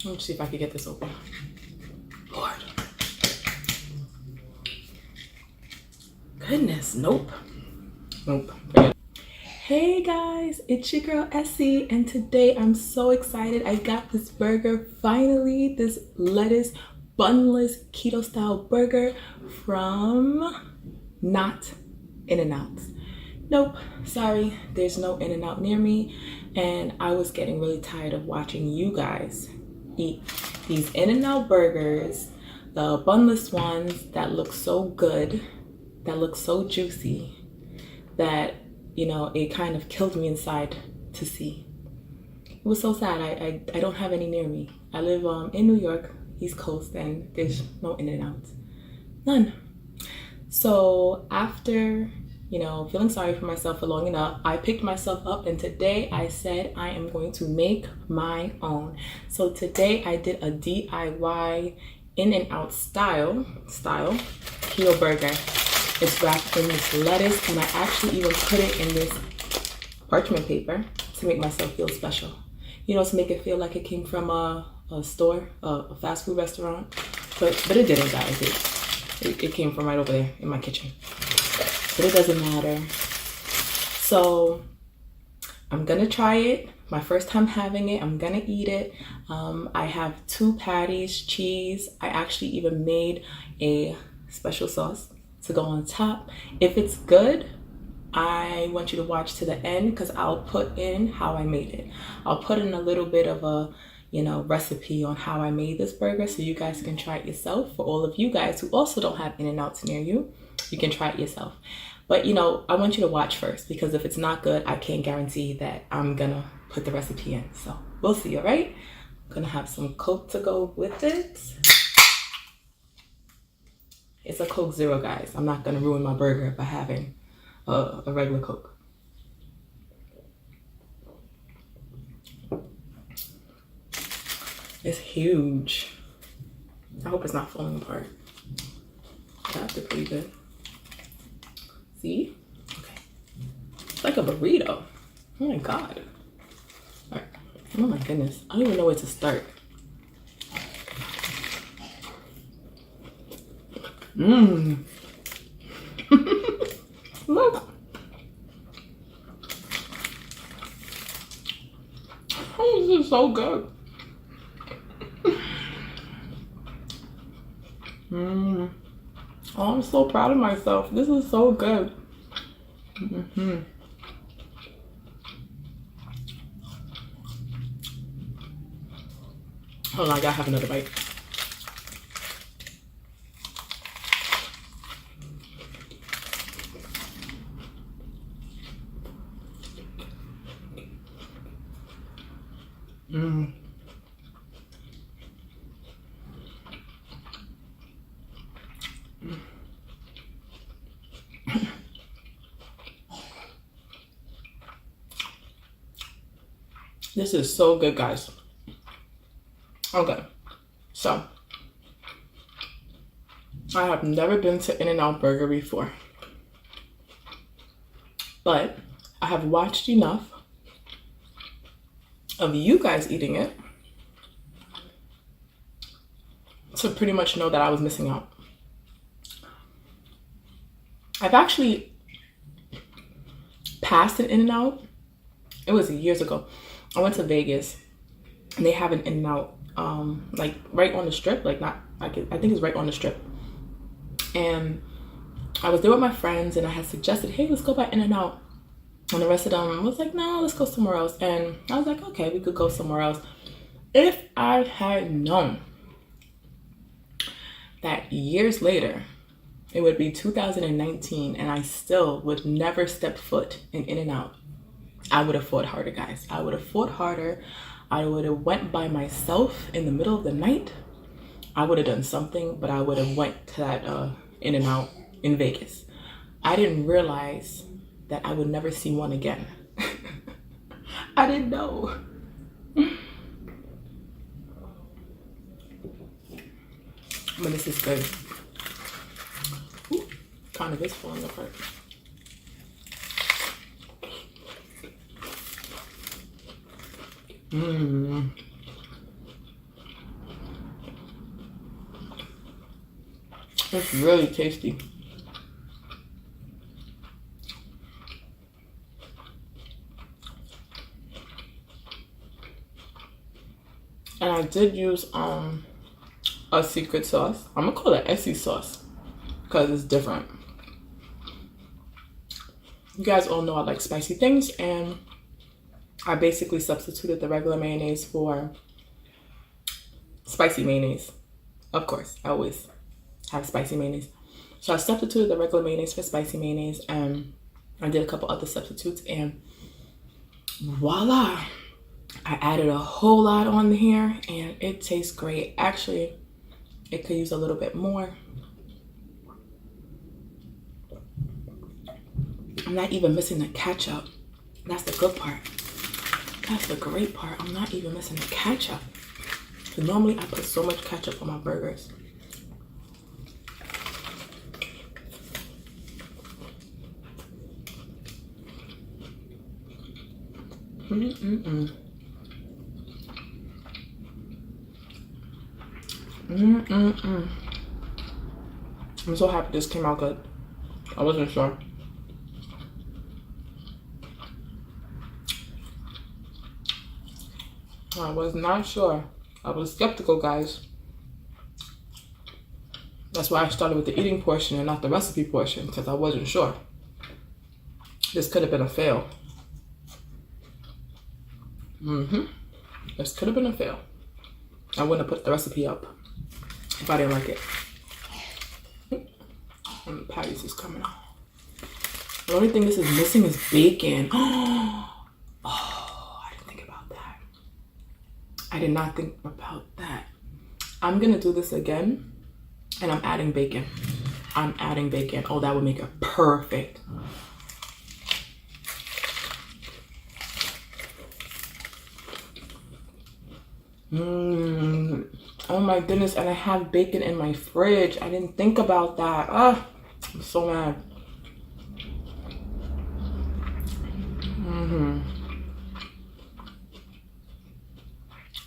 Let's see if I can get this open. Lord. Goodness, nope. Nope. Hey guys, it's your girl Essie, and today I'm so excited. I got this burger finally, this lettuce bunless keto style burger from not In-N-Out. Nope, sorry, there's no In-N-Out near me, and I was getting really tired of watching you guys eat these In-N-Out burgers, the bunless ones that look so good, that look so juicy, that, you know, it kind of killed me inside to see. It was so sad. I don't have any near me. I live in New York, East Coast, and there's no In-N-Out. None. So after, you know, feeling sorry for myself for long enough, I picked myself up, and today I said I am going to make my own. So today I did a DIY In-N-Out style keto burger. It's wrapped in this lettuce, and I actually even put it in this parchment paper to make myself feel special. You know, to make it feel like it came from a store, a fast food restaurant. But it didn't, guys. It came from right over there in my kitchen. But it doesn't matter. So I'm gonna try it. My first time having it. I'm gonna eat it. I have 2 patties, cheese. I actually even made a special sauce to go on top. If it's good, I want you to watch to the end, because I'll put in how I made it. I'll put in a little bit of a, you know, recipe on how I made this burger, so you guys can try it yourself. For all of you guys who also don't have In-N-Outs near you, you can try it yourself. But, you know, I want you to watch first, because if it's not good, I can't guarantee that I'm gonna put the recipe in. So we'll see, all right? I'm gonna have some Coke to go with it. It's a Coke Zero, guys. I'm not gonna ruin my burger by having a regular Coke. It's huge. I hope it's not falling apart. That's pretty good. See? Okay. It's like a burrito. Oh my god. All right. Oh my goodness. I don't even know where to start. Mmm. Look. Oh, this is so good. Mmm. Oh, I'm so proud of myself. This is so good. Mm-hmm. Hold on, I gotta have another bite. Mmm. This is so good, guys. Okay, so I have never been to In-N-Out Burger before, but I have watched enough of you guys eating it to pretty much know that I was missing out. I've actually passed an In-N-Out. It was years ago. I went to Vegas, and they have an In-N-Out, like right on the strip, like not, I think it's right on the strip. And I was there with my friends, and I had suggested, hey, let's go by In-N-Out. And the rest of them was like, no, let's go somewhere else. And I was like, okay, we could go somewhere else. If I had known that years later, it would be 2019, and I still would never step foot in In-N-Out, I would have fought harder, guys. I would have fought harder. I would have went by myself in the middle of the night. I would have done something, but I would have went to that In-N-Out in Vegas. I didn't realize that I would never see one again. I didn't know. But this is good. Ooh, kind of is falling apart. Mmm. It's really tasty. And I did use a secret sauce. I'm gonna call it Essie sauce because it's different. You guys all know I like spicy things, and I basically substituted the regular mayonnaise for spicy mayonnaise. Of course, I always have spicy mayonnaise. So I substituted the regular mayonnaise for spicy mayonnaise, and I did a couple other substitutes, and voila! I added a whole lot on here, and it tastes great. Actually, it could use a little bit more. I'm not even missing the ketchup. That's the good part. That's the great part. I'm not even missing the ketchup. So normally I put so much ketchup on my burgers. Mm-mm-mm. Mm-mm-mm. I'm so happy this came out good. I wasn't sure. I was not sure. I was skeptical, guys. That's why I started with the eating portion and not the recipe portion, because I wasn't sure. This could have been a fail. This could have been a fail. I wouldn't have put the recipe up if I didn't like it. And the patties is coming out. The only thing this is missing is bacon. Oh, I didn't think about that. I did not think about that. I'm gonna do this again, and I'm adding bacon. I'm adding bacon. Oh, that would make it perfect. Oh my goodness, and I have bacon in my fridge. I didn't think about that. Ah, I'm so mad.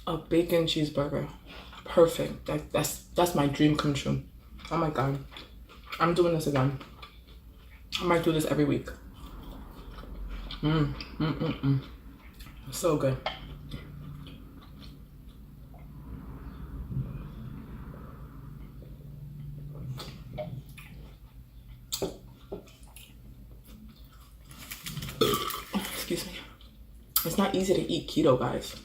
A bacon cheeseburger. Perfect. That's my dream come true. Oh my god. I'm doing this again. I might do this every week. So good. Excuse me. It's not easy to eat keto, guys.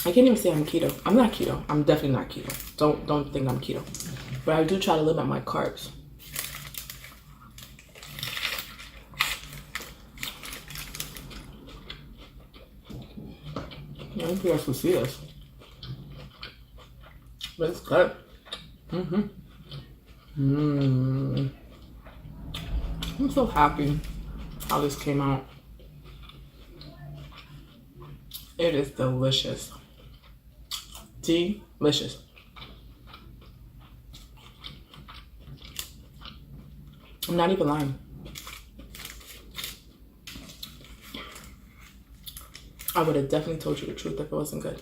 I can't even say I'm keto. I'm not keto. I'm definitely not keto. Don't think I'm keto. But I do try to limit my carbs. I don't think you guys can see this. But it's good. I'm so happy how this came out. It is delicious. Delicious. I'm not even lying. I would have definitely told you the truth if it wasn't good.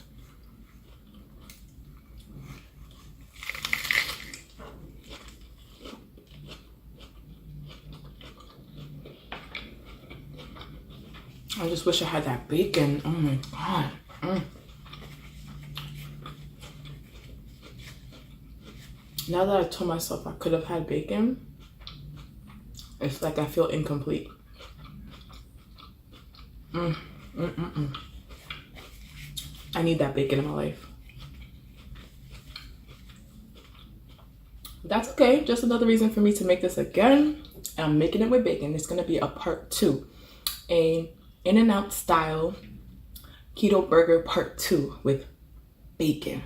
I just wish I had that bacon. Oh my god. Now that I told myself I could have had bacon, it's like I feel incomplete. I need that bacon in my life. That's okay. Just another reason for me to make this again. And I'm making it with bacon. It's going to be a part 2. A In-N-Out style keto burger part 2 with bacon.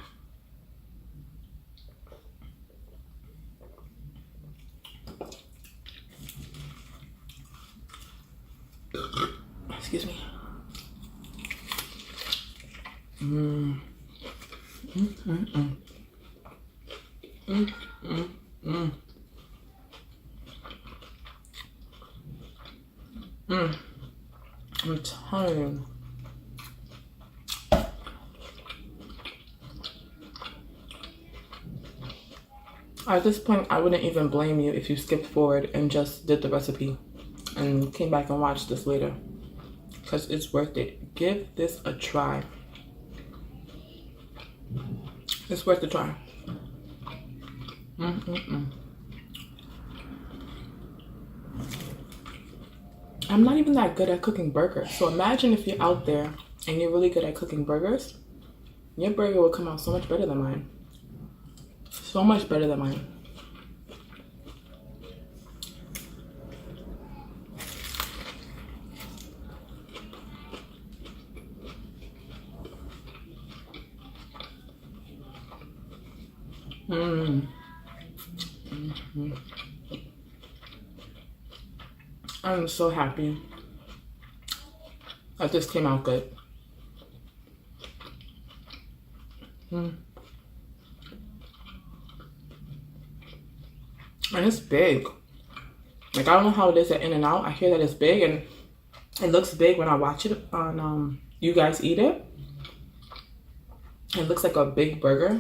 Excuse me. I'm telling you. At this point, I wouldn't even blame you if you skipped forward and just did the recipe and came back and watched this later, because it's worth it. Give this a try. It's worth a try. I'm not even that good at cooking burgers, so imagine if you're out there and you're really good at cooking burgers. Your burger will come out so much better than mine. So much better than mine. I'm so happy that this came out good. And it's big. Like, I don't know how it is at In-N-Out. I hear that it's big, and it looks big when I watch it on You Guys Eat It. It looks like a big burger.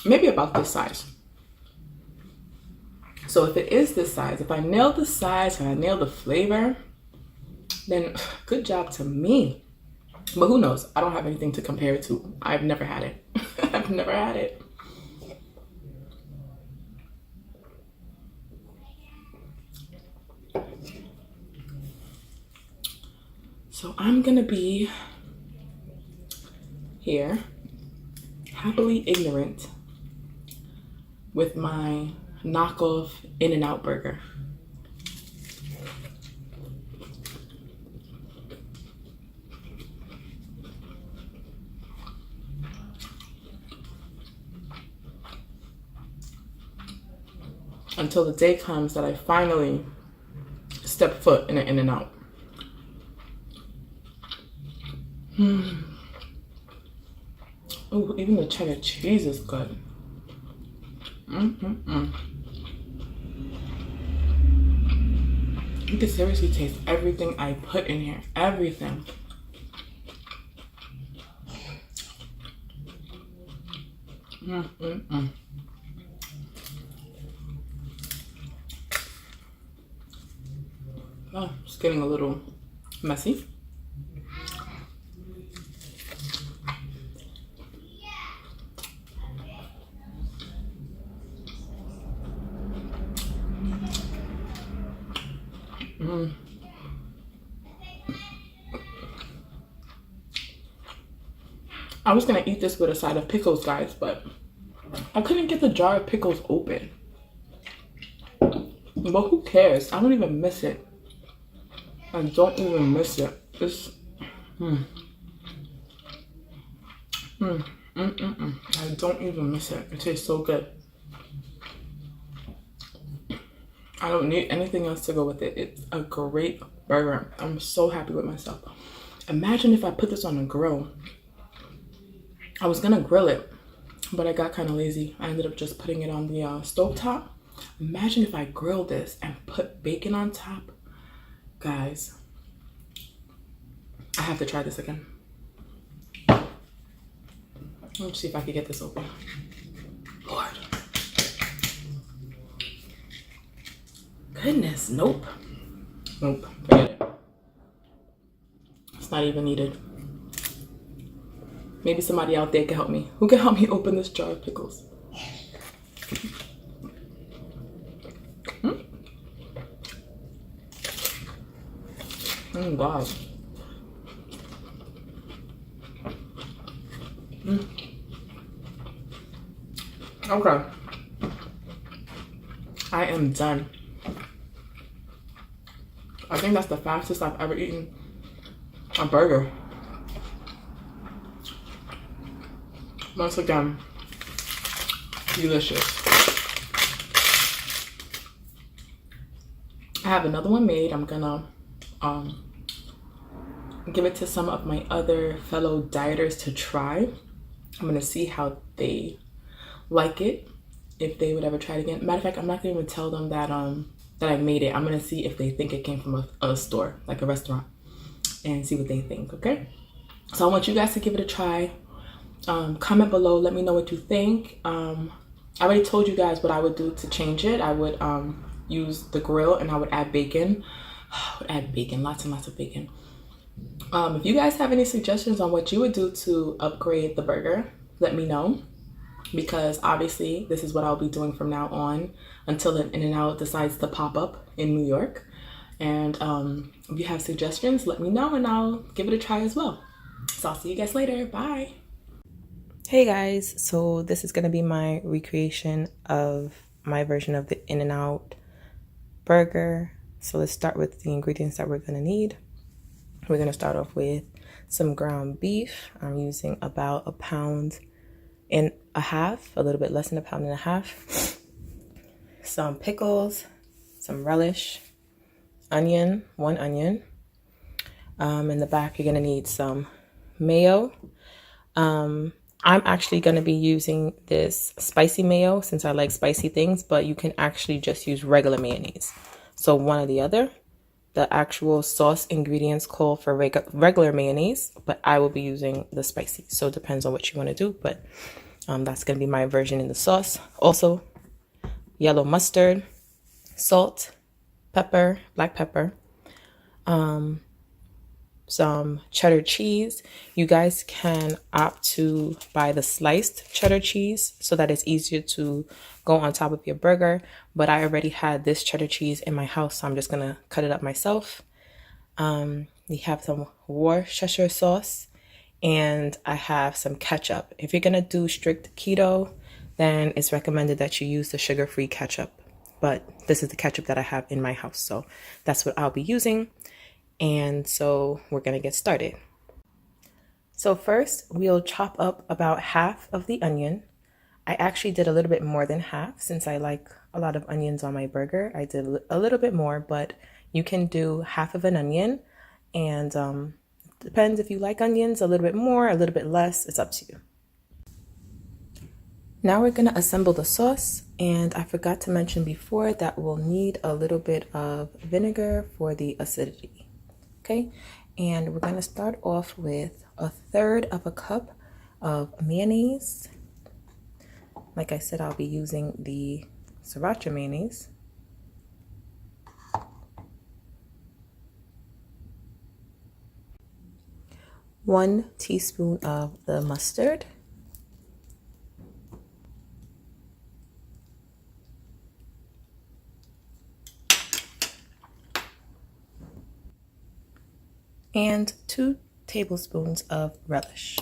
Maybe about this size. So if it is this size, if I nail the size and I nail the flavor, then good job to me. But who knows? I don't have anything to compare it to. I've never had it. I've never had it. So I'm gonna be here, happily ignorant, with my knockoff In-N-Out burger. Until the day comes that I finally step foot in an In-N-Out. Oh, even the cheddar cheese is good. You can seriously taste everything I put in here. Everything. Oh, it's getting a little messy. I was gonna eat this with a side of pickles, guys, but I couldn't get the jar of pickles open. But who cares? I don't even miss it. I don't even miss it. It's I don't even miss it. It tastes so good. I don't need anything else to go with it. It's a great burger. I'm so happy with myself. Imagine if I put this on a grill. I was gonna grill it, but I got kind of lazy. I ended up just putting it on the stovetop. Imagine if I grilled this and put bacon on top. Guys, I have to try this again. Let's see if I can get this open. Lord. Goodness, nope. Nope, forget it. It's not even needed. Maybe somebody out there can help me. Who can help me open this jar of pickles? Oh, God. Okay. I am done. I think that's the fastest I've ever eaten a burger. Once again, delicious. I have another one made. I'm gonna give it to some of my other fellow dieters to try. I'm gonna see how they like it, if they would ever try it again. Matter of fact, I'm not gonna even tell them that that I made it. I'm gonna see if they think it came from a store, like a restaurant, and see what they think. Okay, so I want you guys to give it a try. Comment below, let me know what you think. I already told you guys what I would do to change it. I would use the grill and I would add bacon. I would add bacon, lots and lots of bacon. If you guys have any suggestions on what you would do to upgrade the burger, let me know, because obviously this is what I'll be doing from now on until an In-N-Out decides to pop up in New York. And if you have suggestions, let me know and I'll give it a try as well. So I'll see you guys later. Bye. Hey guys, so this is going to be my recreation of my version of the In-N-Out burger. So let's start with the ingredients that we're going to need. We're going to start off with some ground beef. I'm using about 1.5 pounds, a little bit less than 1.5 pounds. Some pickles, some relish, onion, 1 onion. In the back, you're going to need some mayo. I'm actually going to be using this spicy mayo since I like spicy things, but you can actually just use regular mayonnaise. So one or the other. The actual sauce ingredients call for regular mayonnaise, but I will be using the spicy. So it depends on what you want to do, but that's going to be my version in the sauce. Also, yellow mustard, salt, pepper, black pepper, some cheddar cheese. You guys can opt to buy the sliced cheddar cheese so that it's easier to go on top of your burger, but I already had this cheddar cheese in my house, so I'm just gonna cut it up myself. We have some Worcestershire sauce, and I have some ketchup. If you're gonna do strict keto, then it's recommended that you use the sugar-free ketchup, but this is the ketchup that I have in my house, so that's what I'll be using. And so we're gonna get started. So first, we'll chop up about half of the onion. I actually did a little bit more than half since I like a lot of onions on my burger. I did a little bit more, but you can do half of an onion, and depends if you like onions a little bit more, a little bit less, it's up to you. Now we're gonna assemble the sauce, and I forgot to mention before that we'll need a little bit of vinegar for the acidity. Okay, and we're going to start off with 1/3 cup of mayonnaise. Like I said, I'll be using the sriracha mayonnaise. One teaspoon of the mustard. And 2 tablespoons of relish.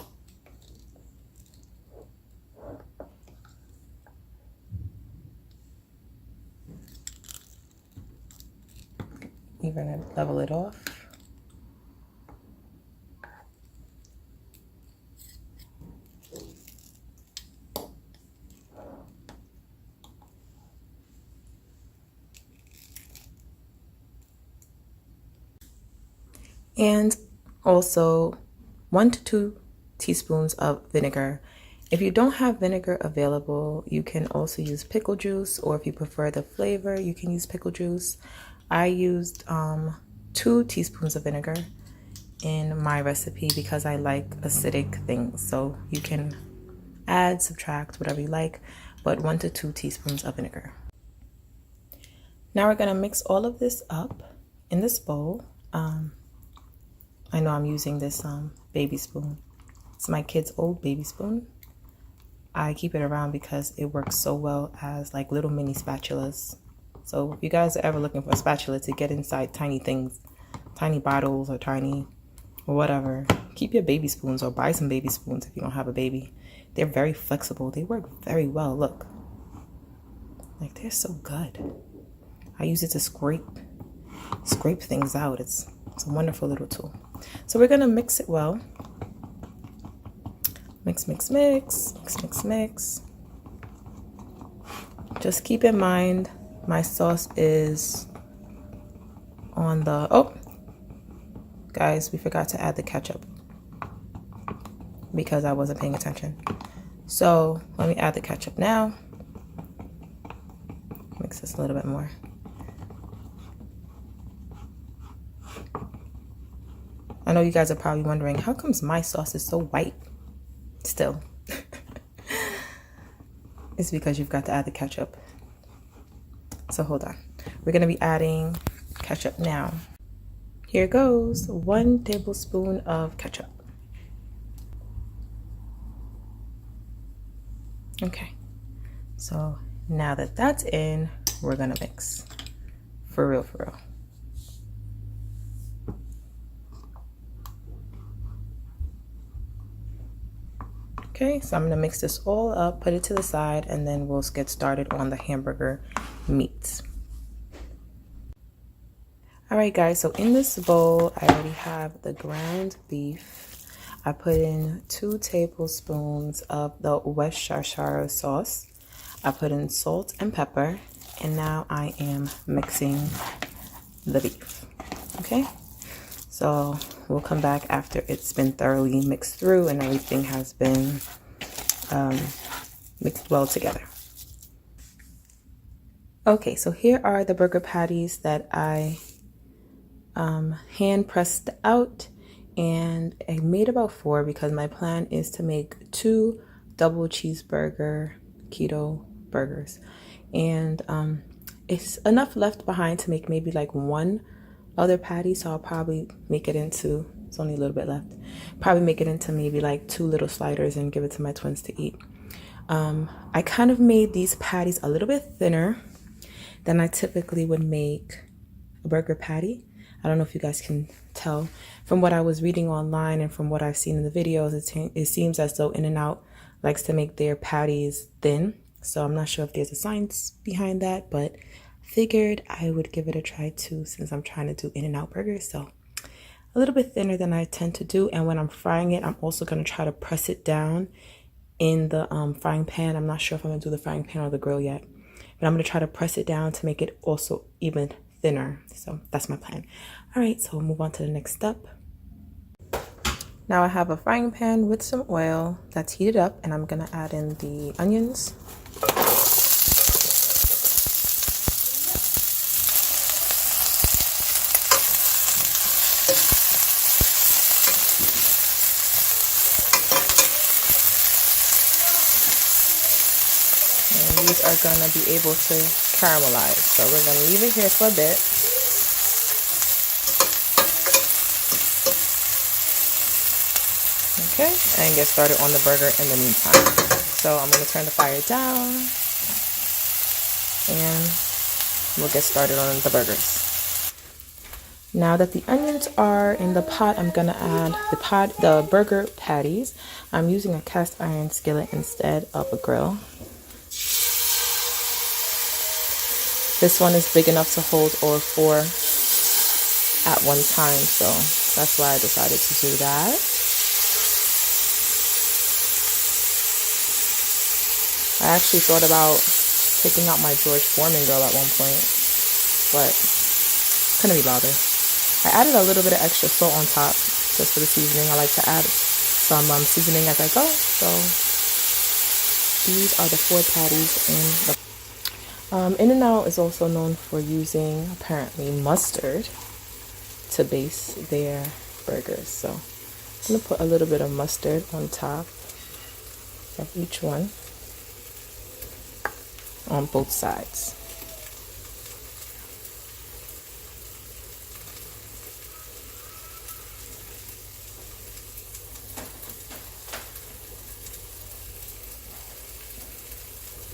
You're going to level it off. And also 1 to 2 teaspoons of vinegar. If you don't have vinegar available, you can also use pickle juice, or if you prefer the flavor, you can use pickle juice. I used 2 teaspoons of vinegar in my recipe because I like acidic things. So you can add, subtract, whatever you like, but 1 to 2 teaspoons of vinegar. Now we're gonna mix all of this up in this bowl. I know I'm using this baby spoon. It's my kid's old baby spoon. I keep it around because it works so well as like little mini spatulas. So if you guys are ever looking for a spatula to get inside tiny things, tiny bottles or tiny or whatever, keep your baby spoons or buy some baby spoons if you don't have a baby. They're very flexible. They work very well. Look, like they're so good. I use it to scrape things out. It's a wonderful little tool. So we're gonna mix it well. Mix, mix, mix, mix, mix, mix. Just keep in mind, my sauce is on the, oh, guys, we forgot to add the ketchup because I wasn't paying attention. So let me add the ketchup now. Mix this a little bit more. I know you guys are probably wondering, how comes my sauce is so white still? is because you've got to add the ketchup. So hold on. We're going to be adding ketchup now. Here goes 1 tablespoon of ketchup. Okay, so now that that's in, we're gonna mix. For real, for real. Okay, so I'm gonna mix this all up, put it to the side, and then we'll get started on the hamburger meats. All right, guys, so in this bowl, I already have the ground beef. I put in 2 tablespoons of the Worcestershire sauce. I put in salt and pepper, and now I am mixing the beef. Okay, so we'll come back after it's been thoroughly mixed through and everything has been mixed well together. Okay, so here are the burger patties that I hand pressed out, and I made about 4 because my plan is to make 2 double cheeseburger keto burgers, and it's enough left behind to make maybe like 1 other patty, so I'll probably make it into, it's only a little bit left, probably make it into maybe like 2 little sliders and give it to my twins to eat. I kind of made these patties a little bit thinner than I typically would make a burger patty. I don't know if you guys can tell from what I was reading online and from what I've seen in the videos. It seems as though In-N-Out likes to make their patties thin. So I'm not sure if there's a science behind that, but figured I would give it a try too, since I'm trying to do In-N-Out burgers. So a little bit thinner than I tend to do. And when I'm frying it, I'm also going to try to press it down in the frying pan. I'm not sure if I'm going to do the frying pan or the grill yet, but I'm going to try to press it down to make it also even thinner. So that's my plan. All right, so we'll move on to the next step. Now I have a frying pan with some oil that's heated up, and I'm gonna add in the onions. And these are gonna be able to caramelize. So we're gonna leave it here for a bit. Okay, and get started on the burger in the meantime. So I'm going to turn the fire down and we'll get started on the burgers. Now that the onions are in the pot, I'm going to add the burger patties. I'm using a cast iron skillet instead of a grill. This one is big enough to hold all 4 at one time, so that's why I decided to do that. I actually thought about taking out my George Foreman grill at one point, but couldn't be bothered. I added a little bit of extra salt on top just for the seasoning. I like to add some seasoning as I go. So these are the 4 patties in the In-N-Out is also known for using apparently mustard to base their burgers. So I'm gonna put a little bit of mustard on top of each one, on both sides.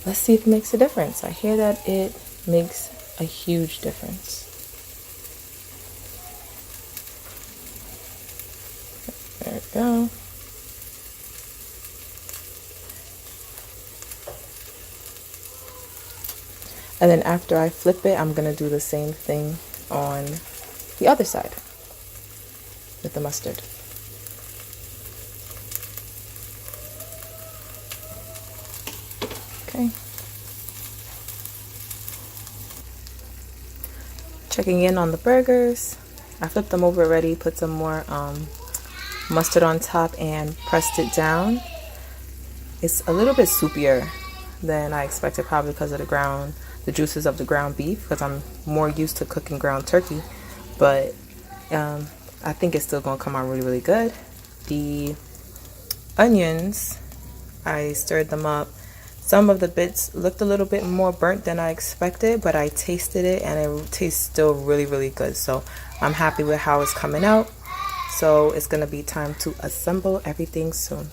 Let's see if it makes a difference. I hear that it makes a huge difference. There we go. And then after I flip it, I'm going to do the same thing on the other side with the mustard. Okay. Checking in on the burgers. I flipped them over already, put some more mustard on top and pressed it down. It's a little bit soupier than I expected, probably because of the juices of the ground beef, because I'm more used to cooking ground turkey, but I think it's still gonna come out really, really good. The onions, I stirred them up Some of the bits looked a little bit more burnt than I expected, but I tasted it and it tastes still really, really good. So I'm happy with how it's coming out. So it's gonna be time to assemble everything soon.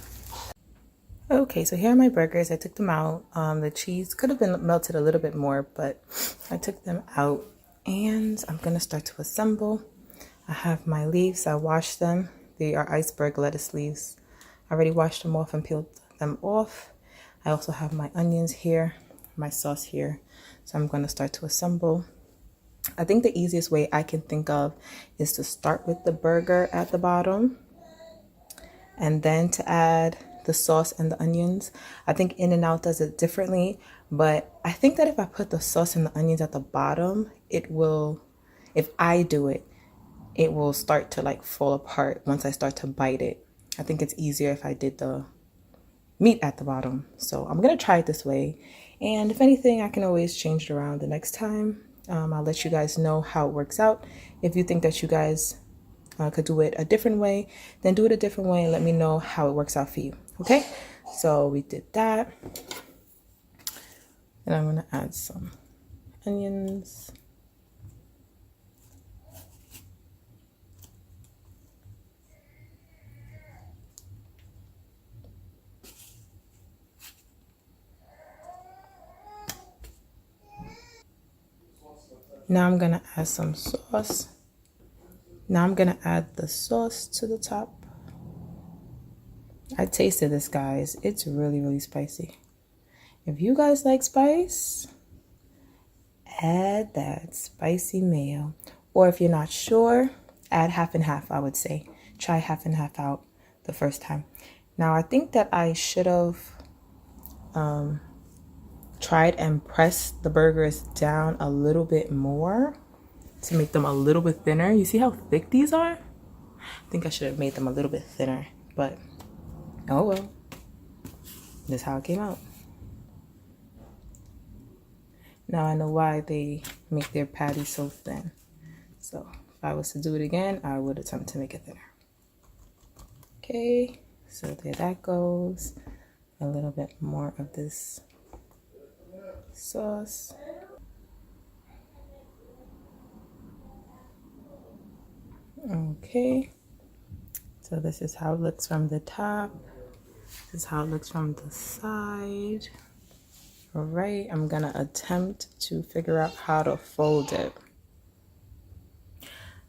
Okay, so here are my burgers. I took them out. The cheese could have been melted a little bit more, but I took them out and I'm gonna start to assemble. I have my leaves. I washed them. They are iceberg lettuce leaves. I already washed them off and peeled them off. I also have my onions here, my sauce here. So I'm gonna start to assemble. I think the easiest way I can think of is to start with the burger at the bottom and then to add the sauce and the onions. I think In-N-Out does it differently, but I think that if I put the sauce and the onions at the bottom, it will, if I do it, it will start to like fall apart once I start to bite it. I think it's easier if I did the meat at the bottom. So I'm gonna try it this way. And if anything, I can always change it around the next time. I'll let you guys know how it works out. If you think that you guys could do it a different way, then do it a different way and let me know how it works out for you. Okay, so we did that. And I'm gonna add some onions. Now I'm gonna add some sauce. Now I'm gonna add the sauce to the top. I tasted this, guys. It's really, really spicy. If you guys like spice, add that spicy mayo. Or if you're not sure, add half and half, I would say. Try half and half out the first time. Now I think that I should have tried and pressed the burgers down a little bit more to make them a little bit thinner. You see how thick these are? I think I should have made them a little bit thinner, but oh well. This is how it came out. Now I know why they make their patties so thin. So if I was to do it again, I would attempt to make it thinner. Okay, so there that goes. A little bit more of this sauce. Okay, so this is how it looks from the top. This is how it looks from the side. All right, I'm gonna attempt to figure out how to fold it.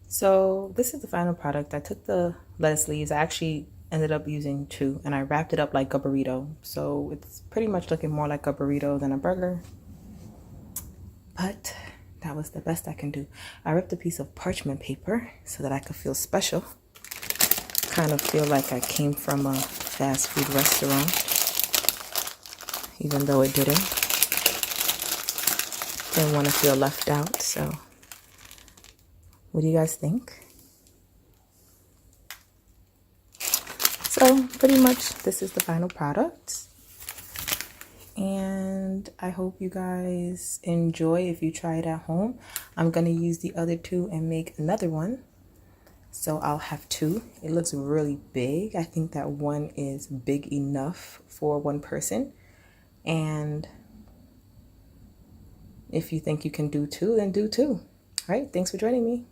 So this is the final product. I took the lettuce leaves. I actually ended up using 2 and I wrapped it up like a burrito. So it's pretty much looking more like a burrito than a burger. But that was the best I can do. I ripped a piece of parchment paper so that I could feel special. Kind of feel like I came from a fast food restaurant, even though it didn't. Didn't want to feel left out, so what do you guys think? So pretty much this is the final product. And I hope you guys enjoy if you try it at home. I'm gonna use the other 2 and make another one. So I'll have 2. It looks really big. I think that one is big enough for one person. And if you think you can do 2, then do 2. All right, thanks for joining me.